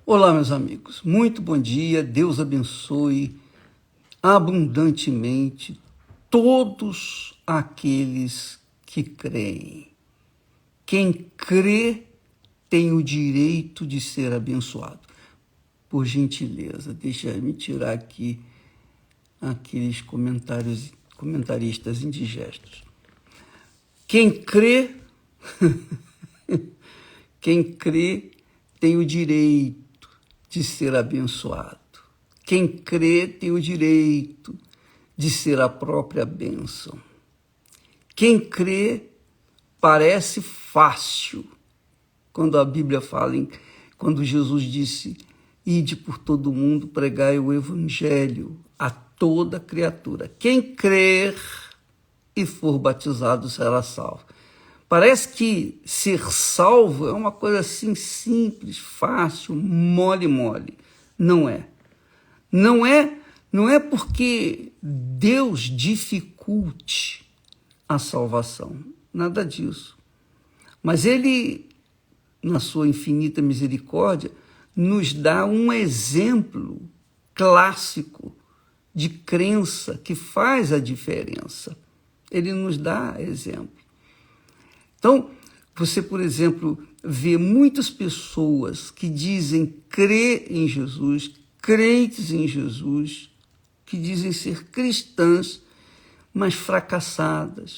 Olá, meus amigos, muito bom dia, Deus abençoe abundantemente todos aqueles que creem. Quem crê tem o direito de ser abençoado. Por gentileza, deixa-me tirar aqui aqueles comentaristas indigestos. Quem crê, quem crê tem o direito de ser abençoado. Quem crê tem o direito de ser a própria bênção. Quem crê parece fácil quando a Bíblia fala, quando Jesus disse: ide por todo mundo, pregai o evangelho a toda criatura. Quem crer e for batizado será salvo. Parece que ser salvo é uma coisa assim simples, fácil, mole. Não é. Não é porque Deus dificulte a salvação. Nada disso. Mas Ele, na sua infinita misericórdia, nos dá um exemplo clássico de crença que faz a diferença. Ele nos dá exemplo. Então, você, por exemplo, vê muitas pessoas que dizem crer em Jesus, crentes em Jesus, que dizem ser cristãs, mas fracassadas.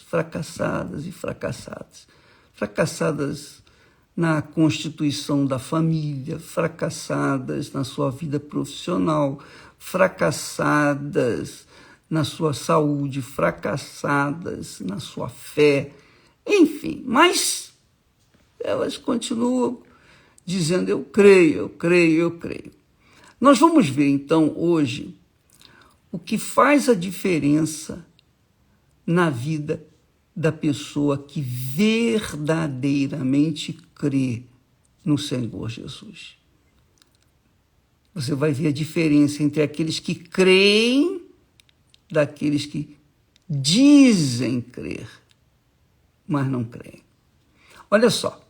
Fracassadas na constituição da família, fracassadas na sua vida profissional, fracassadas na sua saúde, fracassadas na sua fé, enfim, mas elas continuam dizendo eu creio. Nós vamos ver então hoje o que faz a diferença na vida da pessoa que verdadeiramente crê no Senhor Jesus. Você vai ver a diferença entre aqueles que creem daqueles que dizem crer, mas não creem. Olha só,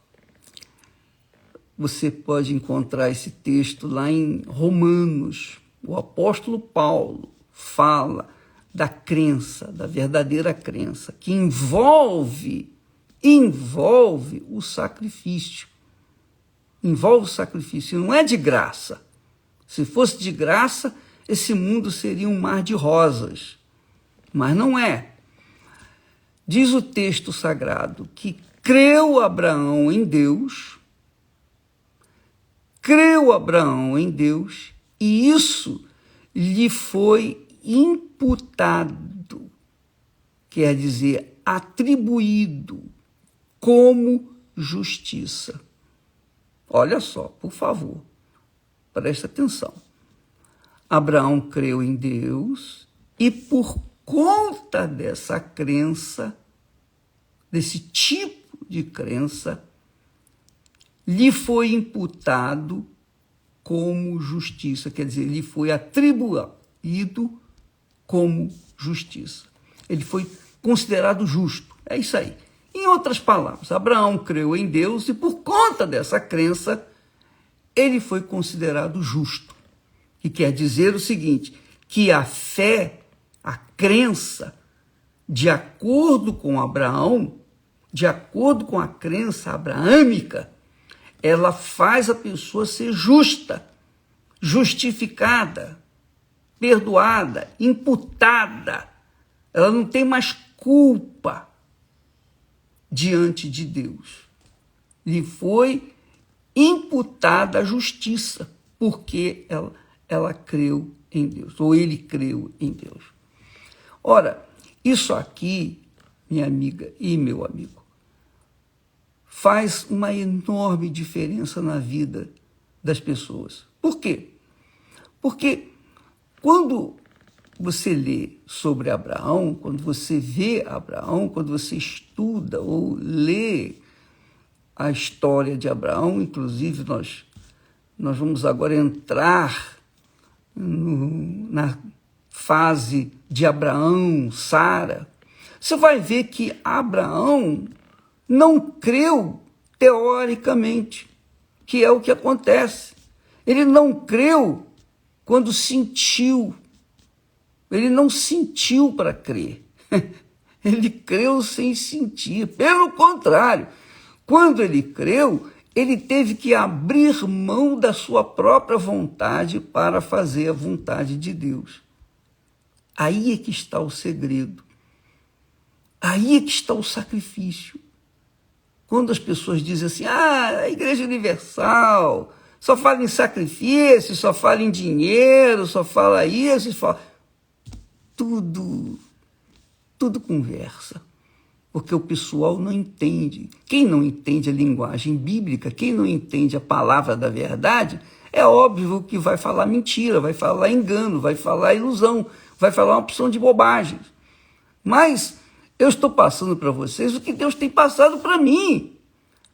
você pode encontrar esse texto lá em Romanos. O apóstolo Paulo fala da crença, da verdadeira crença, que envolve o sacrifício. Envolve o sacrifício, não é de graça. Se fosse de graça, esse mundo seria um mar de rosas, mas não é. Diz o texto sagrado que creu Abraão em Deus, e isso lhe foi imputado, quer dizer, atribuído como justiça. Olha só, por favor, preste atenção. Abraão creu em Deus e por conta dessa crença, desse tipo de crença, lhe foi imputado como justiça, quer dizer, lhe foi atribuído como justiça. Ele foi considerado justo, é isso aí. Em outras palavras, Abraão creu em Deus e por conta dessa crença, ele foi considerado justo. Que quer dizer o seguinte, que a fé, a crença, de acordo com Abraão, de acordo com a crença abraâmica, ela faz a pessoa ser justa, justificada, perdoada, imputada. Ela não tem mais culpa diante de Deus. Lhe foi imputada a justiça, porque ela creu em Deus, ou ele creu em Deus. Ora, isso aqui, minha amiga e meu amigo, faz uma enorme diferença na vida das pessoas. Por quê? Porque quando você lê sobre Abraão, quando você vê Abraão, quando você estuda ou lê a história de Abraão, inclusive nós vamos agora entrar na fase de Abraão, Sara, você vai ver que Abraão não creu teoricamente, que é o que acontece. Ele não creu quando sentiu. Ele não sentiu para crer. Ele creu sem sentir. Pelo contrário, quando ele creu, ele teve que abrir mão da sua própria vontade para fazer a vontade de Deus. Aí é que está o segredo. Aí é que está o sacrifício. Quando as pessoas dizem assim, a Igreja Universal só fala em sacrifício, só fala em dinheiro, só fala isso, só fala... Tudo conversa, porque o pessoal não entende. Quem não entende a linguagem bíblica, quem não entende a palavra da verdade, é óbvio que vai falar mentira, vai falar engano, vai falar ilusão, vai falar uma opção de bobagens. Mas eu estou passando para vocês o que Deus tem passado para mim.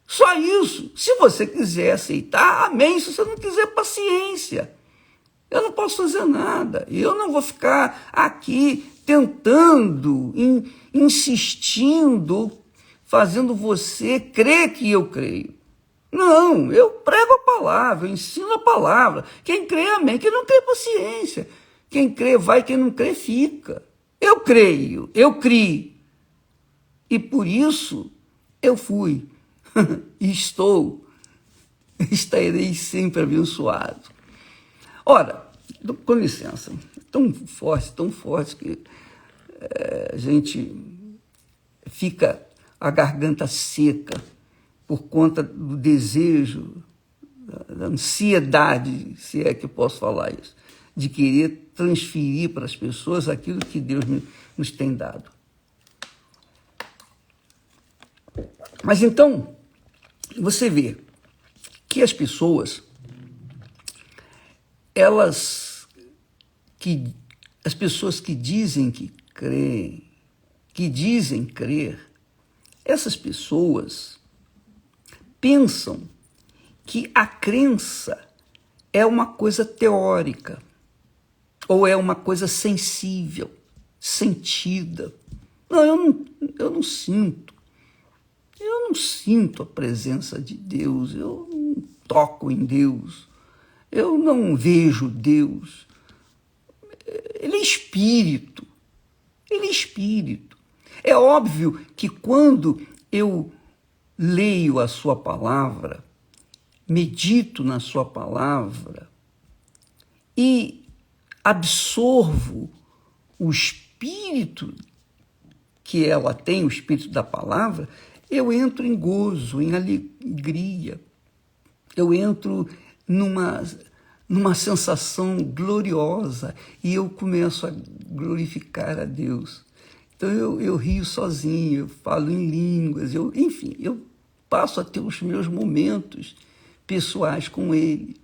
Só isso. Se você quiser aceitar, amém. Se você não quiser, paciência. Eu não posso fazer nada. Eu não vou ficar aqui tentando, insistindo, fazendo você crer que eu creio. Não, eu prego a palavra, eu ensino a palavra. Quem crê, amém. Quem não crê, paciência. Quem crê, vai. Quem não crê, fica. Eu creio, eu criei. E por isso eu fui. E estarei sempre abençoado. Ora, com licença, tão forte que a gente fica a garganta seca por conta do desejo, da ansiedade, se é que posso falar isso, de querer transferir para as pessoas aquilo que Deus nos tem dado. Mas então, você vê que as pessoas, as pessoas que dizem que creem, que dizem crer, essas pessoas pensam que a crença é uma coisa teórica, ou é uma coisa sensível, sentida. Não, eu não sinto. Eu não sinto a presença de Deus, eu não toco em Deus, eu não vejo Deus. Ele é espírito, ele é espírito. É óbvio que quando eu leio a sua palavra, medito na sua palavra e absorvo o espírito que ela tem, o espírito da palavra, eu entro em gozo, em alegria, eu entro numa sensação gloriosa e eu começo a glorificar a Deus. Então eu rio sozinho, eu falo em línguas, enfim, eu passo a ter os meus momentos pessoais com Ele.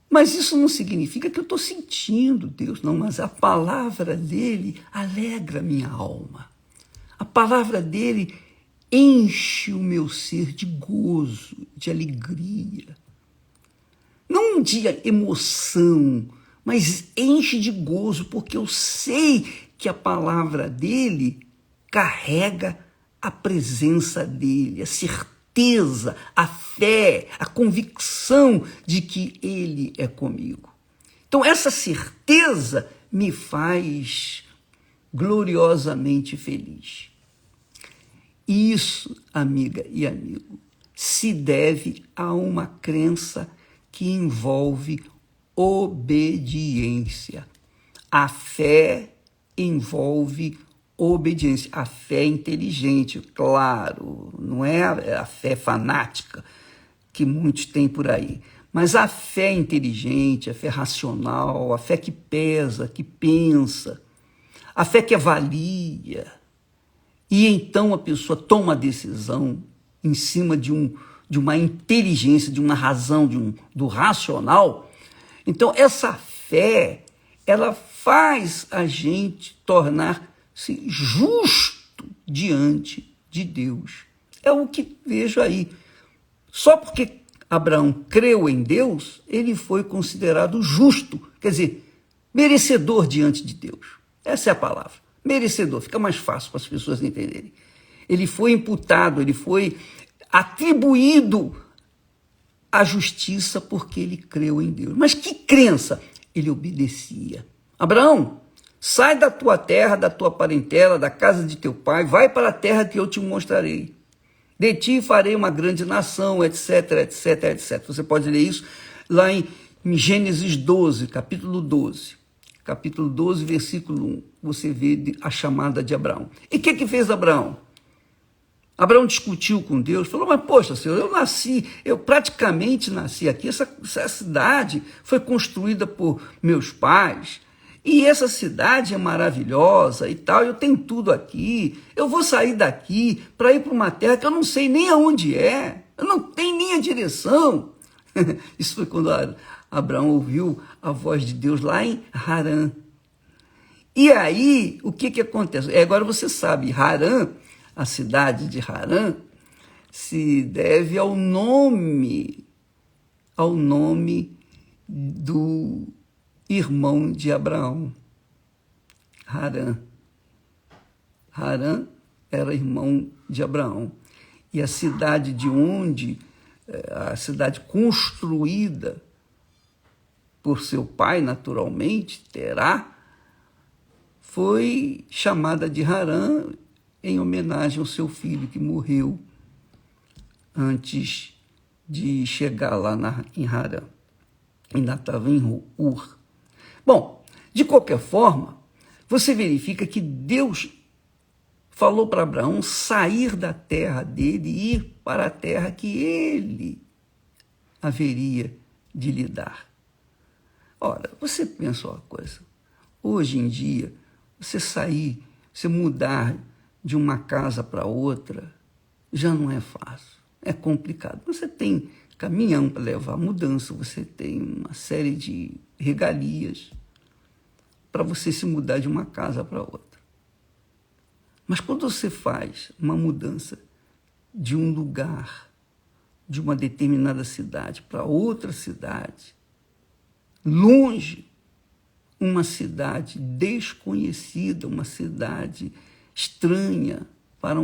Mas isso não significa que eu estou sentindo Deus, não, mas a palavra dele alegra a minha alma. A palavra dele enche o meu ser de gozo, de alegria. Não de emoção, mas enche de gozo, porque eu sei que a palavra dele carrega a presença dele, a certeza, a fé, a convicção de que ele é comigo. Então essa certeza me faz gloriosamente feliz. Isso, amiga e amigo, se deve a uma crença que envolve obediência. A fé envolve obediência. A fé inteligente, claro, não é a fé fanática que muitos têm por aí, mas a fé inteligente, a fé racional, a fé que pesa, que pensa, a fé que avalia, e então a pessoa toma a decisão em cima de uma inteligência, de uma razão, do racional. Então essa fé, ela faz a gente tornar-se justo diante de Deus. É o que vejo aí. Só porque Abraão creu em Deus, ele foi considerado justo, quer dizer, merecedor diante de Deus. Essa é a palavra, merecedor, fica mais fácil para as pessoas entenderem. Ele foi imputado, ele foi atribuído a justiça porque ele creu em Deus. Mas que crença? Ele obedecia. Abraão, sai da tua terra, da tua parentela, da casa de teu pai, vai para a terra que eu te mostrarei. De ti farei uma grande nação, etc, etc, etc. Você pode ler isso lá em Gênesis 12, capítulo 12. Capítulo 12, versículo 1. Você vê a chamada de Abraão. E o que fez Abraão? Abraão discutiu com Deus, falou, mas poxa, Senhor, eu praticamente nasci aqui, essa cidade foi construída por meus pais, e essa cidade é maravilhosa e tal, eu tenho tudo aqui, eu vou sair daqui para ir para uma terra que eu não sei nem aonde é, eu não tenho nem a direção. Isso foi quando Abraão ouviu a voz de Deus lá em Harã. E aí, o que acontece? Agora você sabe, Harã, a cidade de Harã, se deve ao nome do irmão de Abraão, Harã. Harã era irmão de Abraão. E a cidade a cidade construída por seu pai, naturalmente, Terá, foi chamada de Harã em homenagem ao seu filho que morreu antes de chegar lá em Harã. Ainda estava em Ur. Bom, de qualquer forma, você verifica que Deus falou para Abraão sair da terra dele e ir para a terra que ele haveria de lhe dar. Ora, você pensa uma coisa, hoje em dia, você mudar de uma casa para outra, já não é fácil, é complicado. Você tem caminhão para levar a mudança, você tem uma série de regalias para você se mudar de uma casa para outra. Mas quando você faz uma mudança de um lugar, de uma determinada cidade para outra cidade, longe, uma cidade desconhecida, uma cidade estranha, para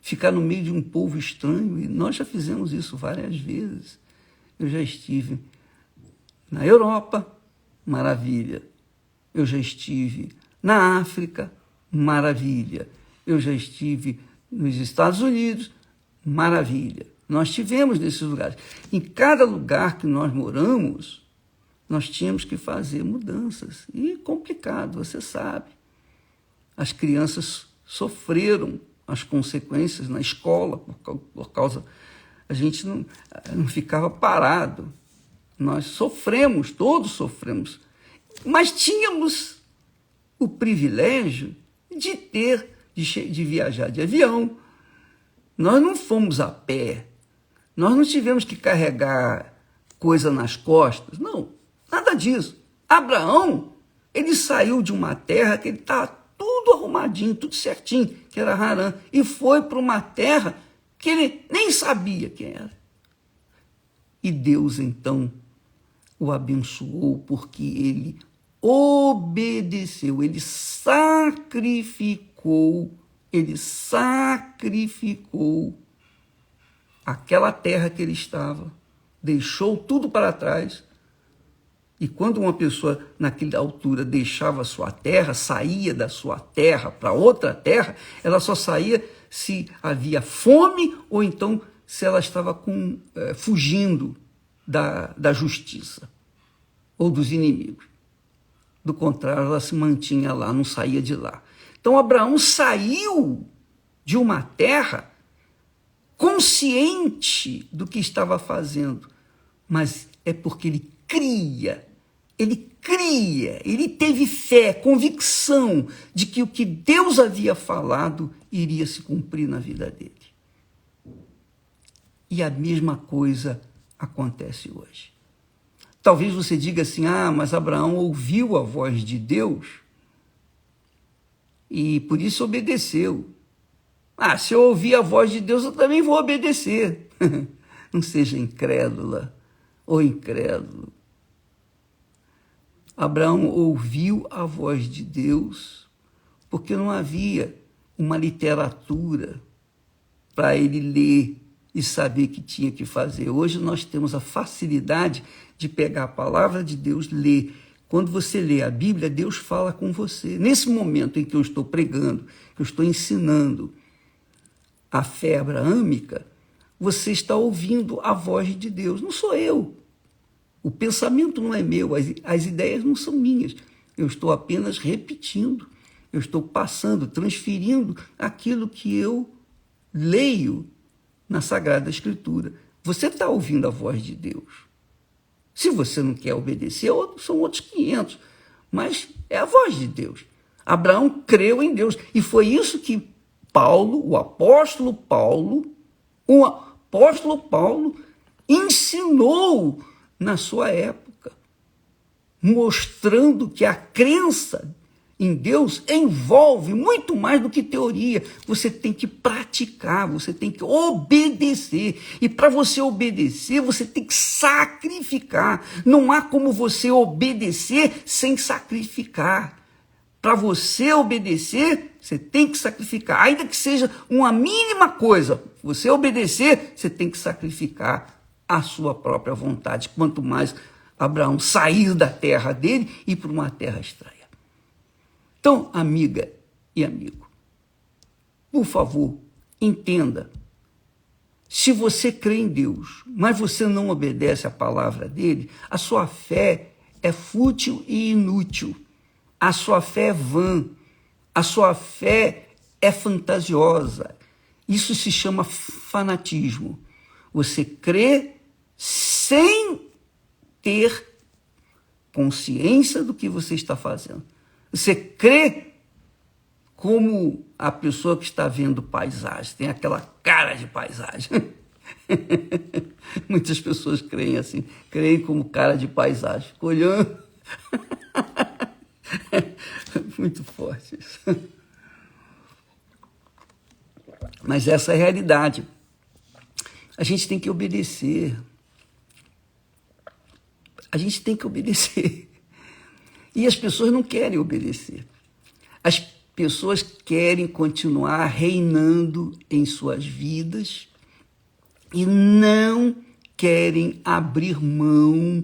ficar no meio de um povo estranho, e nós já fizemos isso várias vezes. Eu já estive na Europa, maravilha. Eu já estive na África, maravilha. Eu já estive nos Estados Unidos, maravilha. Nós estivemos nesses lugares. Em cada lugar que nós moramos, nós tínhamos que fazer mudanças. E complicado, você sabe. As crianças sofreram as consequências na escola por causa... A gente não ficava parado. Nós sofremos, todos sofremos. Mas tínhamos o privilégio de viajar de avião. Nós não fomos a pé. Nós não tivemos que carregar coisa nas costas. Não, nada disso. Abraão, ele saiu de uma terra que ele estava tudo arrumadinho, tudo certinho, que era Harã, e foi para uma terra que ele nem sabia quem era. E Deus, então, o abençoou porque ele obedeceu, ele sacrificou aquela terra que ele estava, deixou tudo para trás. E quando uma pessoa, naquela altura, deixava a sua terra, saía da sua terra para outra terra, ela só saía se havia fome ou então se ela estava fugindo da justiça ou dos inimigos. Do contrário, ela se mantinha lá, não saía de lá. Então, Abraão saiu de uma terra consciente do que estava fazendo, mas é porque ele cria, ele teve fé, convicção de que o que Deus havia falado iria se cumprir na vida dele. E a mesma coisa acontece hoje. Talvez você diga assim, mas Abraão ouviu a voz de Deus e por isso obedeceu. Se eu ouvir a voz de Deus, eu também vou obedecer. Não seja incrédula ou incrédulo. Abraão ouviu a voz de Deus porque não havia uma literatura para ele ler e saber que tinha que fazer. Hoje nós temos a facilidade de pegar a palavra de Deus, ler. Quando você lê a Bíblia, Deus fala com você. Nesse momento em que eu estou pregando, que eu estou ensinando a fé abraâmica, você está ouvindo a voz de Deus. Não sou eu. O pensamento não é meu, as ideias não são minhas. Eu estou apenas repetindo, eu estou passando, transferindo aquilo que eu leio na Sagrada Escritura. Você está ouvindo a voz de Deus. Se você não quer obedecer, são outros 500, mas é a voz de Deus. Abraão creu em Deus, e foi isso que o apóstolo Paulo, ensinou na sua época, mostrando que a crença em Deus envolve muito mais do que teoria. Você tem que praticar, você tem que obedecer. E para você obedecer, você tem que sacrificar. Não há como você obedecer sem sacrificar. Para você obedecer, você tem que sacrificar. Ainda que seja uma mínima coisa, você obedecer, você tem que sacrificar a sua própria vontade. Quanto mais Abraão sair da terra dele e ir para uma terra estranha. Então, amiga e amigo, por favor, entenda. Se você crê em Deus, mas você não obedece à palavra dele, a sua fé é fútil e inútil. A sua fé é vã. A sua fé é fantasiosa. Isso se chama fanatismo. Você crê sem ter consciência do que você está fazendo. Você crê como a pessoa que está vendo paisagem, tem aquela cara de paisagem. Muitas pessoas creem assim, creem como cara de paisagem, ficam olhando. Muito forte isso. Mas essa é a realidade. A gente tem que obedecer. A gente tem que obedecer. E as pessoas não querem obedecer. As pessoas querem continuar reinando em suas vidas e não querem abrir mão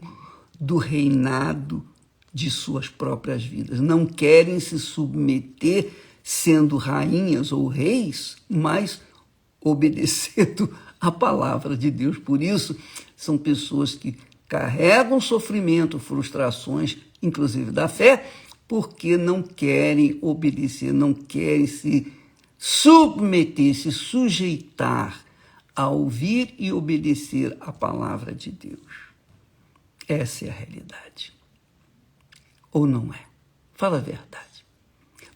do reinado de suas próprias vidas. Não querem se submeter sendo rainhas ou reis, mas obedecendo a palavra de Deus. Por isso, são pessoas que carregam sofrimento, frustrações, inclusive da fé, porque não querem obedecer, não querem se submeter, se sujeitar a ouvir e obedecer a palavra de Deus. Essa é a realidade. Ou não é? Fala a verdade.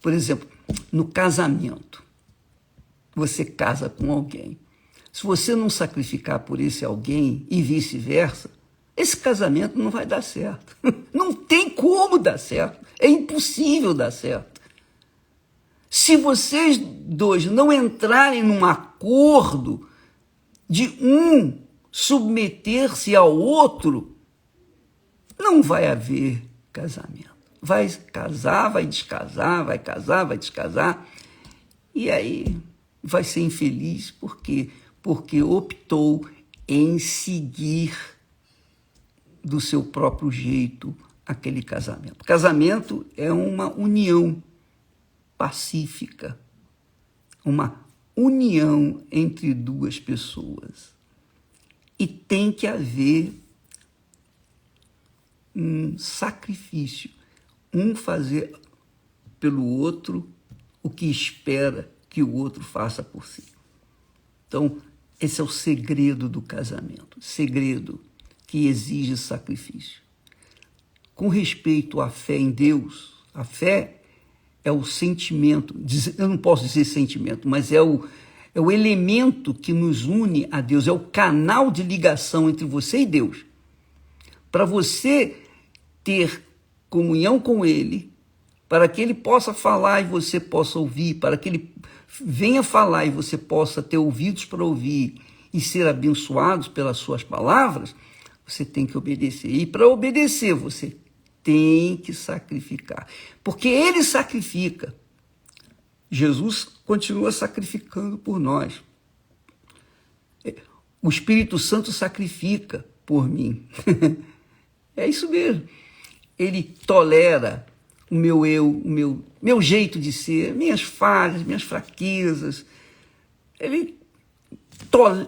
Por exemplo, no casamento, você casa com alguém. Se você não sacrificar por esse alguém e vice-versa, esse casamento não vai dar certo. Não tem como dar certo. É impossível dar certo. Se vocês dois não entrarem num acordo de um submeter-se ao outro, não vai haver casamento. Vai casar, vai descasar, vai casar, vai descasar. E aí vai ser infeliz. Por quê? Porque optou em seguir do seu próprio jeito aquele casamento. Casamento é uma união pacífica, uma união entre duas pessoas. E tem que haver um sacrifício, um fazer pelo outro o que espera que o outro faça por si. Então, esse é o segredo do casamento, segredo que exige sacrifício. Com respeito à fé em Deus, a fé é o sentimento, eu não posso dizer sentimento, mas é o elemento que nos une a Deus, é o canal de ligação entre você e Deus. Para você ter comunhão com Ele, para que Ele possa falar e você possa ouvir, para que Ele venha falar e você possa ter ouvidos para ouvir e ser abençoados pelas suas palavras, você tem que obedecer. E para obedecer, você tem que sacrificar. Porque Ele sacrifica. Jesus continua sacrificando por nós. o Espírito Santo sacrifica por mim. É isso mesmo. Ele tolera o meu eu, o meu jeito de ser, minhas falhas, minhas fraquezas. Ele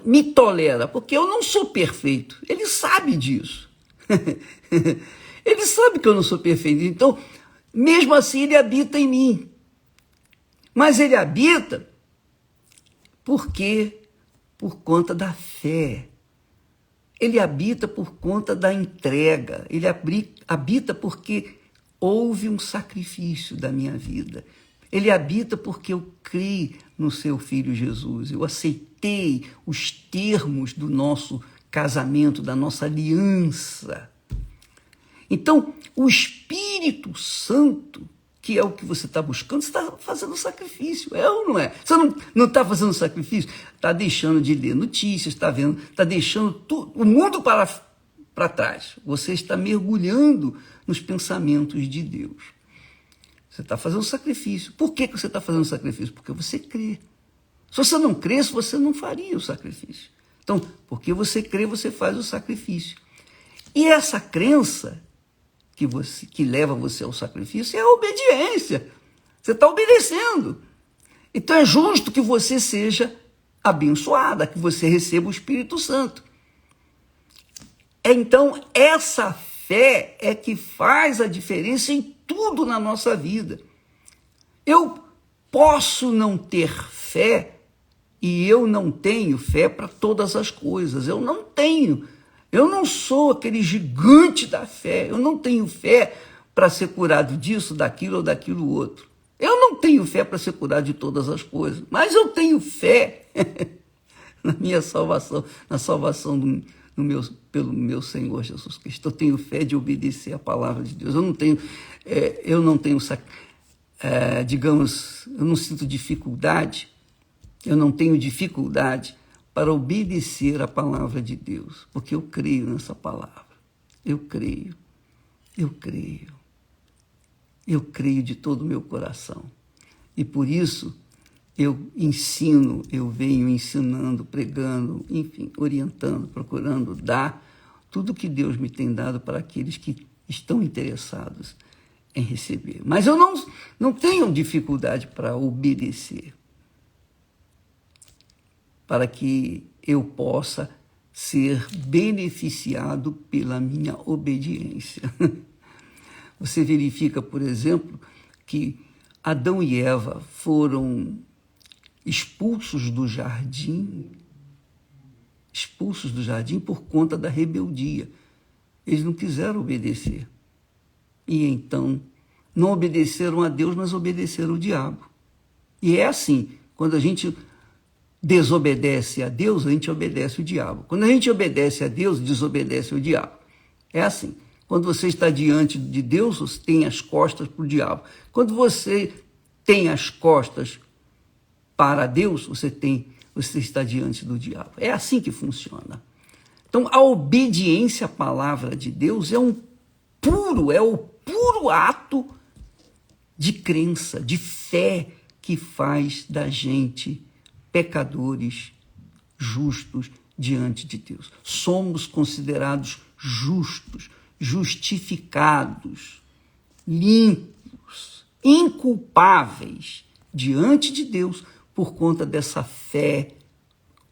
me tolera, porque eu não sou perfeito. Ele sabe disso. Ele sabe que eu não sou perfeito. Então, mesmo assim, ele habita em mim. Mas ele habita porque por conta da fé. Ele habita por conta da entrega. Ele habita porque houve um sacrifício da minha vida. Ele habita porque eu criei no seu Filho Jesus. Eu aceitei os termos do nosso casamento, da nossa aliança. Então, o Espírito Santo, que é o que você está buscando, você está fazendo sacrifício, é ou não é? Você não está fazendo sacrifício? Está deixando de ler notícias, está deixando o mundo para trás. Você está mergulhando nos pensamentos de Deus. Você está fazendo sacrifício. Por que você está fazendo sacrifício? Porque você crê. Se você não cresce, você não faria o sacrifício. Então, porque você crê, você faz o sacrifício. E essa crença que leva você ao sacrifício é a obediência. Você está obedecendo. Então é justo que você seja abençoada, que você receba o Espírito Santo. Então, essa fé é que faz a diferença em tudo na nossa vida. Eu posso não ter fé e eu não tenho fé para todas as coisas. Eu não tenho. Eu não sou aquele gigante da fé. Eu não tenho fé para ser curado disso, daquilo ou daquilo outro. Eu não tenho fé para ser curado de todas as coisas. Mas eu tenho fé na minha salvação, na salvação pelo meu Senhor Jesus Cristo. Eu tenho fé de obedecer a palavra de Deus. Eu não tenho, digamos, eu não sinto dificuldade, eu não tenho dificuldade para obedecer a palavra de Deus, porque eu creio nessa palavra. Eu creio de todo o meu coração. E por isso eu venho ensinando, pregando, enfim, orientando, procurando dar tudo que Deus me tem dado para aqueles que estão interessados em receber. Mas eu não tenho dificuldade para obedecer, para que eu possa ser beneficiado pela minha obediência. Você verifica, por exemplo, que Adão e Eva foram expulsos do jardim por conta da rebeldia. Eles não quiseram obedecer. E então, não obedeceram a Deus, mas obedeceram ao diabo. E é assim, quando a gente desobedece a Deus, a gente obedece o diabo. Quando a gente obedece a Deus, desobedece o diabo. É assim. Quando você está diante de Deus, você tem as costas para o diabo. Quando você tem as costas para Deus, você está diante do diabo. É assim que funciona. Então, a obediência à palavra de Deus é o puro ato de crença, de fé, que faz da gente pecadores justos diante de Deus. Somos considerados justos, justificados, limpos, inculpáveis diante de Deus por conta dessa fé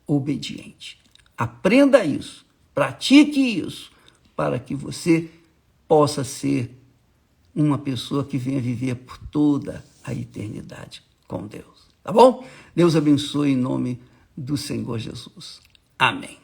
obediente. Aprenda isso, pratique isso, para que você possa ser uma pessoa que venha viver por toda a eternidade com Deus. Tá bom? Deus abençoe em nome do Senhor Jesus. Amém.